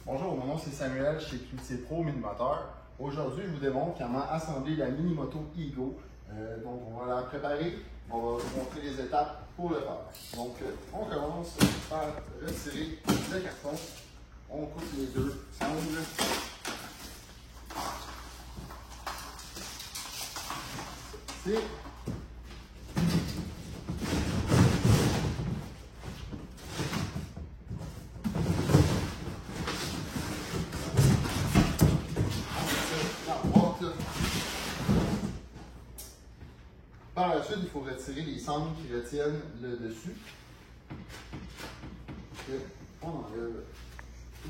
Bonjour, mon nom c'est Samuel chez QC Pro Minimoteur. Aujourd'hui, je vous démontre comment assembler la Minimoto Ego. Donc, on va la préparer, on va vous montrer les étapes pour le faire. Donc, on commence par retirer le carton. On coupe les deux sangles. C'est par la suite, il faut retirer les sangles qui retiennent le dessus. Et on enlève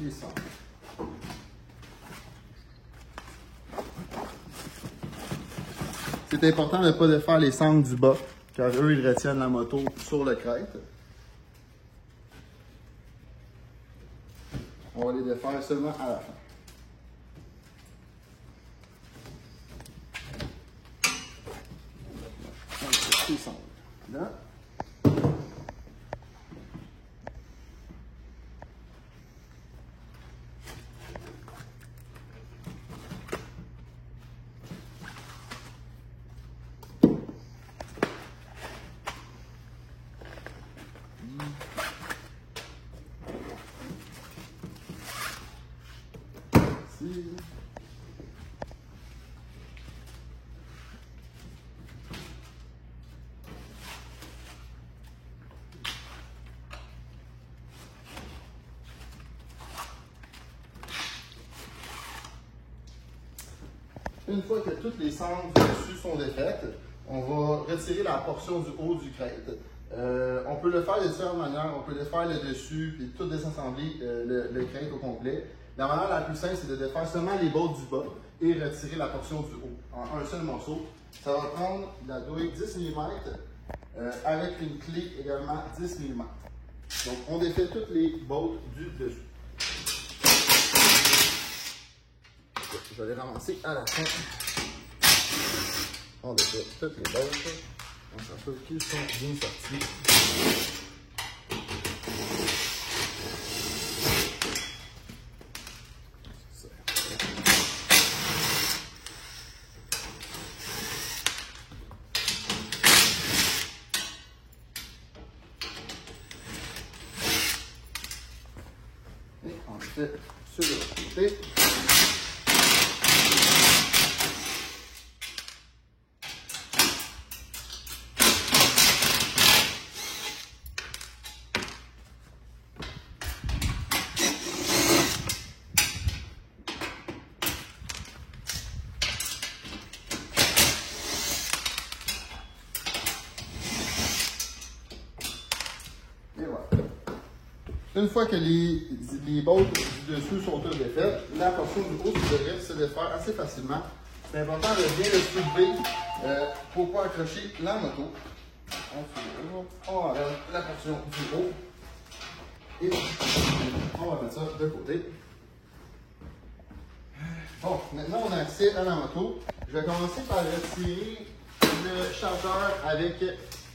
les sangles. C'est important de ne pas défaire les sangles du bas, car eux, ils retiennent la moto sur le crête. On va les défaire seulement à la fin. Les sangles là. Ici. Une fois que toutes les sangles dessus sont défaites, on va retirer la portion du haut du crête. On peut le faire de différentes manières. On peut défaire le dessus et tout désassembler le crête au complet. La manière la plus simple, c'est de défaire seulement les bords du bas et retirer la portion du haut en un seul morceau. Ça va prendre la douille 10 mm avec une clé également 10 mm. Donc, on défait toutes les bolts du dessus. Je vais les ramasser à la fin. On défait toutes les bolts. On s'assure qu'ils sont bien sortis. Et on fait sur le côté. Et voilà. Une fois que les bolts du dessus sont tous défaits, la portion du haut devrait se défaire assez facilement. C'est important de bien le soulever pour pouvoir accrocher la moto. On enlève la portion du haut et on va mettre ça de côté. Bon, maintenant on a accès à la moto. Je vais commencer par retirer le chargeur avec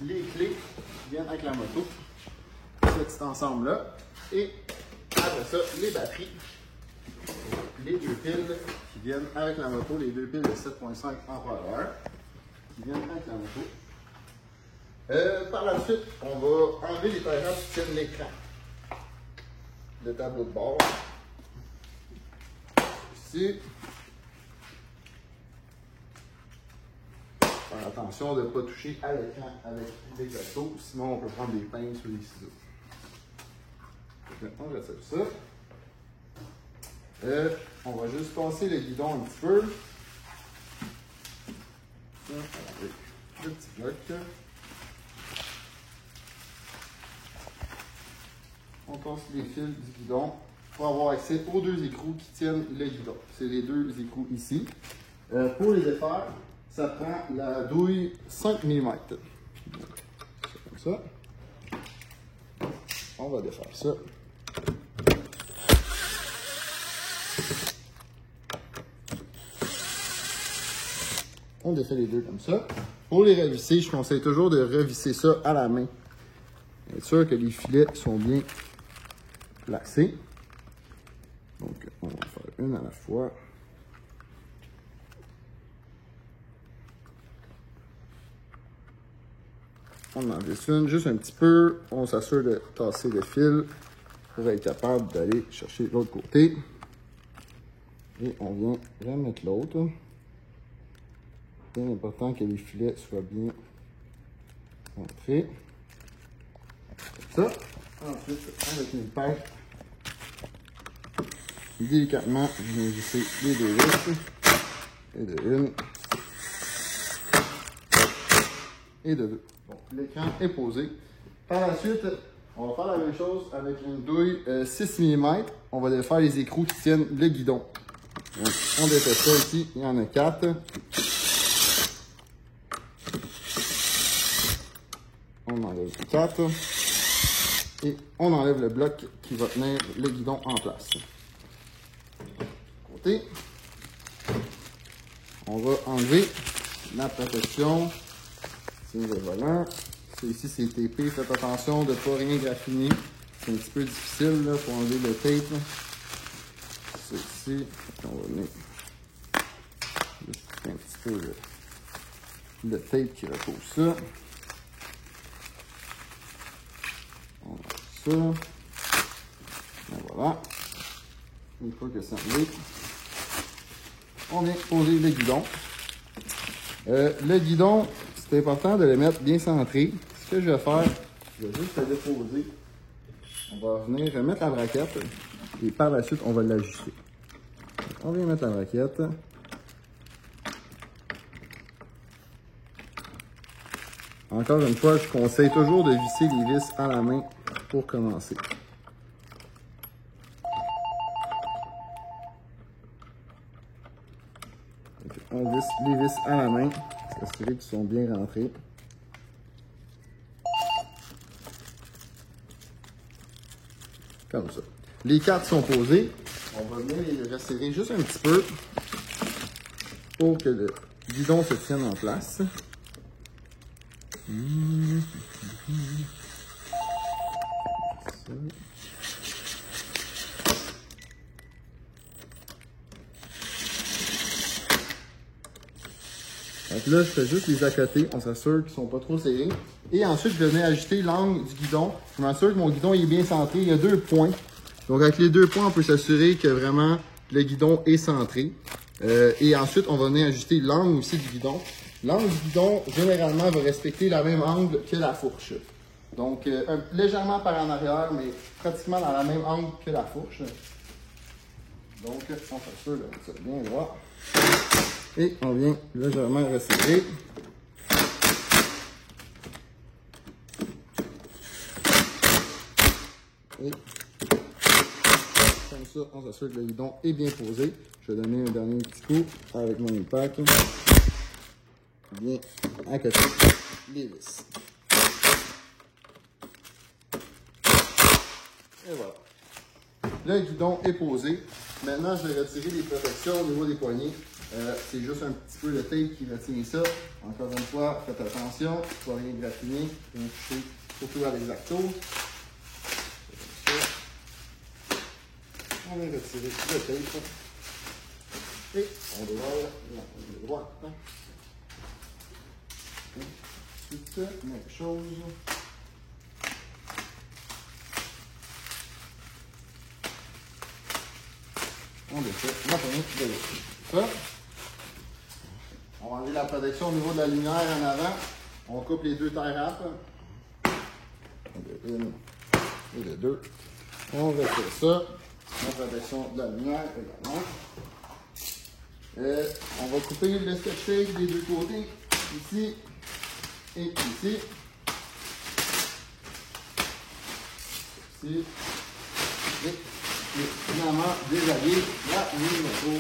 les clés qui viennent avec la moto. Ce petit ensemble-là. Et après ça, les batteries. Les deux piles qui viennent avec la moto, les deux piles de 7,5 Ah qui viennent avec la moto. Par la suite, on va enlever les paillettes qui tiennent l'écran. Le tableau de bord. Ici. Faire attention de ne pas toucher à l'écran avec des gâteaux, sinon on peut prendre des pinces ou des ciseaux. On retire ça. On va juste passer le guidon un petit peu. Avec le petit bloc. On passe les fils du guidon pour avoir accès aux deux écrous qui tiennent le guidon. C'est les deux écrous ici. Pour les défaire, ça prend la douille 5 mm. Comme ça. On va défaire ça. On défait les deux comme ça. Pour les revisser, je conseille toujours de revisser ça à la main. Être sûr que les filets sont bien placés. Donc une à la fois. On en laisse une, juste un petit peu. On s'assure de tasser le fil pour être capable d'aller chercher l'autre côté. Et on vient remettre l'autre. Bien important que les filets soient bien rentrés. Comme ça. Ensuite, avec une paille, délicatement, je viens visser les deux vis. Et de une. Et de deux. Bon, l'écran est posé. Par la suite, on va faire la même chose avec une douille 6 mm. On va faire les écrous qui tiennent le guidon. Donc, on défait ça ici. Il y en a 4. On enlève les 4. Et on enlève le bloc qui va tenir le guidon en place. Côté. On va enlever la protection. C'est le volant. Ici, c'est tapé. Faites attention de ne pas rien graffiner. C'est un petit peu difficile là, pour enlever le tape. C'est ici. On va mettre juste un petit peu le tape qui recouvre ça. On va ça. Et voilà. Une fois que c'est enlevé, on vient poser le guidon. Le guidon, c'est important de le mettre bien centré. Ce que je vais faire, je vais juste le déposer. On va venir remettre la braquette et par la suite, on va l'ajuster. On vient mettre la braquette. Encore une fois, je conseille toujours de visser les vis à la main pour commencer. On visse les vis à la main, s'assurer qu'ils sont bien rentrés. Comme ça. Les 4 sont posés. On va venir les resserrer juste un petit peu pour que le guidon se tienne en place. Donc là, je fais juste les à côté, on s'assure qu'ils ne sont pas trop serrés. Et ensuite, je vais ajuster l'angle du guidon. Je m'assure que mon guidon est bien centré. Il y a 2 points. Donc avec les 2 points, on peut s'assurer que vraiment le guidon est centré. Et ensuite, on va venir ajuster l'angle aussi du guidon. L'angle du guidon, généralement, va respecter le même angle que la fourche. Donc, légèrement par en arrière, mais pratiquement dans la même angle que la fourche. Donc, on s'assure de mettre ça bien droit. Et on vient légèrement resserrer. Et comme ça, on s'assure que le guidon est bien posé. Je vais donner un dernier petit coup avec mon impact. Bien à côté les vis. Et voilà. Le guidon est posé. Maintenant, je vais retirer les protections au niveau des poignées. C'est juste un petit peu le tape qui retient ça. Encore une fois, faites attention, ne faut rien graffiner, rien toucher, surtout à l'exacto. On va retirer le tape. Et on dévoile la droite. Ensuite, même chose. On défait la poignée de l'autre. Ça. On va enlever la protection au niveau de la lumière en avant. On coupe les 2 tie wraps. De 1 et de 2. On retire ça. La protection de la lumière également. On va couper le scotch tape des 2 côtés. Ici et ici. Ici. Et finalement, déshabiller la ligne moto.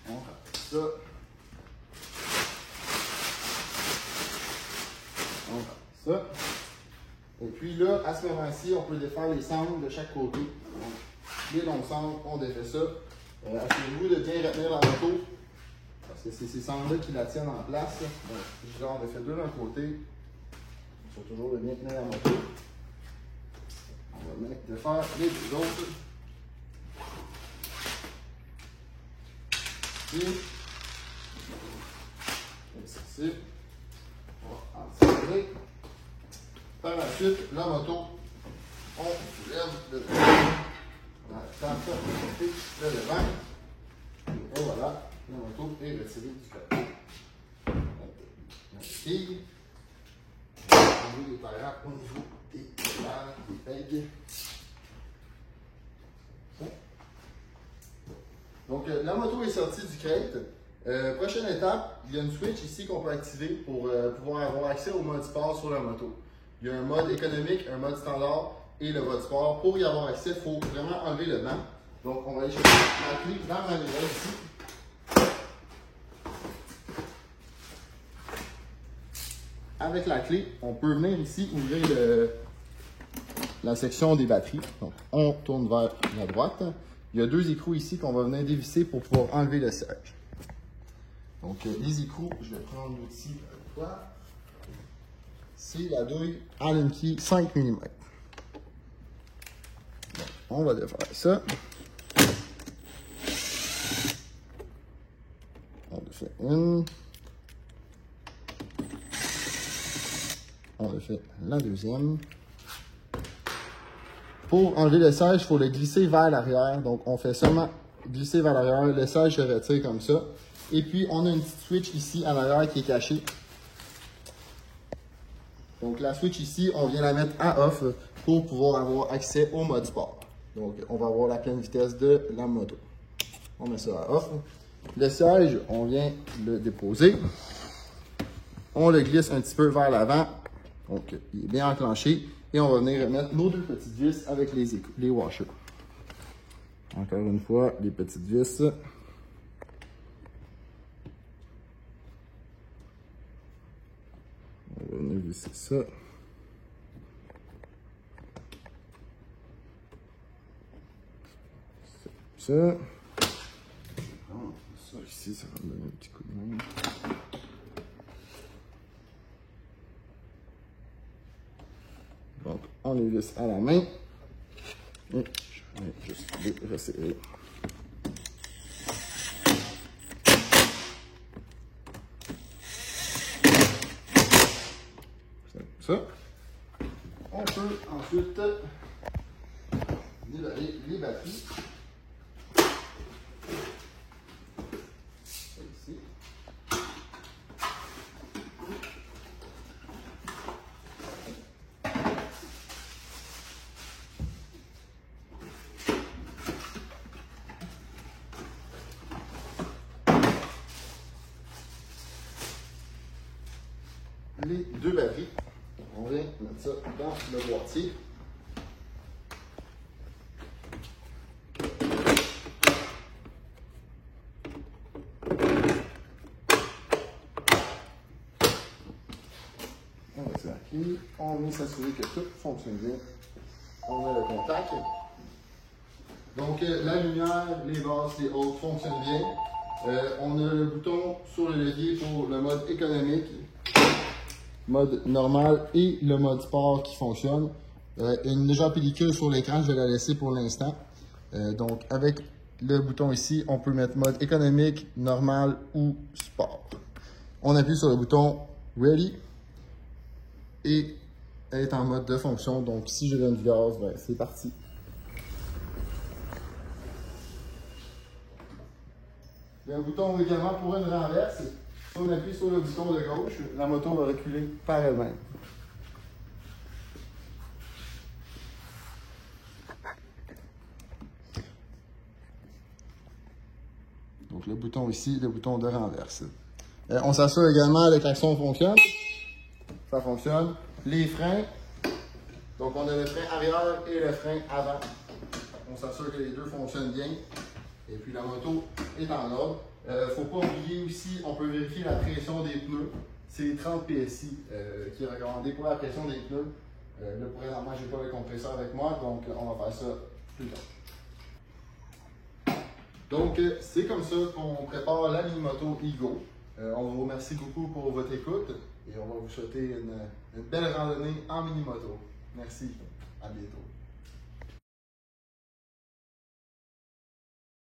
On fait ça. On fait ça. Et puis là, à ce moment-ci, on peut défaire les sangles de chaque côté. Donc, les longs sangles, on défait ça. Assurez-vous de bien retenir la moto. Parce que c'est ces sangles-là qui la tiennent en place. Donc, genre, on défait 2 d'un côté. Il faut toujours de bien tenir la moto. On va défaire les deux autres. Ici. Ici. On va en tirer. Par la suite, la moto, on soulève le devant. On attend ça pour le devant. Et voilà, la moto est retirée du côté. La fille. On met les tailleurs au niveau des pédales, des pegs. Donc, la moto est sortie du crate. Prochaine étape, il y a une switch ici qu'on peut activer pour pouvoir avoir accès au mode sport sur la moto. Il y a un mode économique, un mode standard et le mode sport. Pour y avoir accès, il faut vraiment enlever le banc. Donc, on va aller chercher la clé dans la manivelle ici. Avec la clé, on peut venir ici ouvrir la section des batteries. Donc, on tourne vers la droite. Il y a deux écrous ici qu'on va venir dévisser pour pouvoir enlever le siège. Donc, les écrous, je vais prendre l'outil avec toi. C'est la douille Allen Key 5 mm. Donc, on va défaire ça. On le fait une. On le fait la deuxième. Pour enlever le siège, il faut le glisser vers l'arrière. Donc, on fait seulement glisser vers l'arrière. Le siège se retire comme ça. Et puis, on a une petite switch ici à l'arrière qui est cachée. Donc, la switch ici, on vient la mettre à off pour pouvoir avoir accès au mode sport. Donc, on va avoir la pleine vitesse de la moto. On met ça à off. Le siège, on vient le déposer. On le glisse un petit peu vers l'avant. Donc, il est bien enclenché. Et on va venir remettre nos deux petites vis avec les washers. Encore une fois, les petites vis. On va venir visser ça. Ça. Ça ici, ça va me donner un petit coup de main. Donc, on les visse à la main. Et je vais juste les resserrer. Ça. On peut ensuite déballer les batteries. Ça ici. Les deux batteries. On vient mettre ça dans le boîtier. On met ça ici. On vient s'assurer que tout fonctionne bien. On a le contact. Donc la lumière, les bases, les hautes fonctionnent bien. On a le bouton sur le levier pour le mode économique, mode normal et le mode sport qui fonctionne. Une légère pellicule sur l'écran, je vais la laisser pour l'instant. Donc avec le bouton ici, on peut mettre mode économique, normal ou sport. On appuie sur le bouton Ready et elle est en mode de fonction. Donc si je donne du gaz, ben, c'est parti. Il y a un bouton également pour une renverse. Si on appuie sur le bouton de gauche, la moto va reculer par elle-même. Donc le bouton ici, le bouton de renverse. On s'assure également que le klaxon fonctionne. Ça fonctionne. Les freins. Donc on a le frein arrière et le frein avant. On s'assure que les deux fonctionnent bien. Et puis la moto est en ordre. Il ne faut pas oublier aussi, on peut vérifier la pression des pneus. C'est 30 PSI qui est recommandé pour la pression des pneus. Là, présentement, je n'ai pas le compresseur avec moi, donc on va faire ça plus tard. Donc, c'est comme ça qu'on prépare la mini-moto Ego. On vous remercie beaucoup pour votre écoute et on va vous souhaiter une belle randonnée en mini-moto. Merci, à bientôt.